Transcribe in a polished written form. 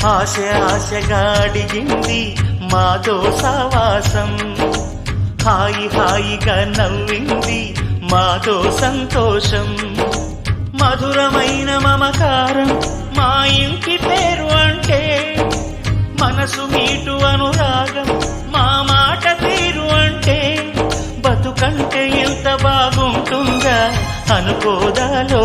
ఆశ ఆశగా అడిగింది మాతో సావాసం, హాయి హాయిగా నవ్వింది మాతో సంతోషం. మధురమైన మమకారం మా ఇంటి పేరు అంటే, మనసు మీటు అనురాగం మా మాట తీరు అంటే, బతుకంటే ఎంత బాగుంటుందా అనుకోదాలో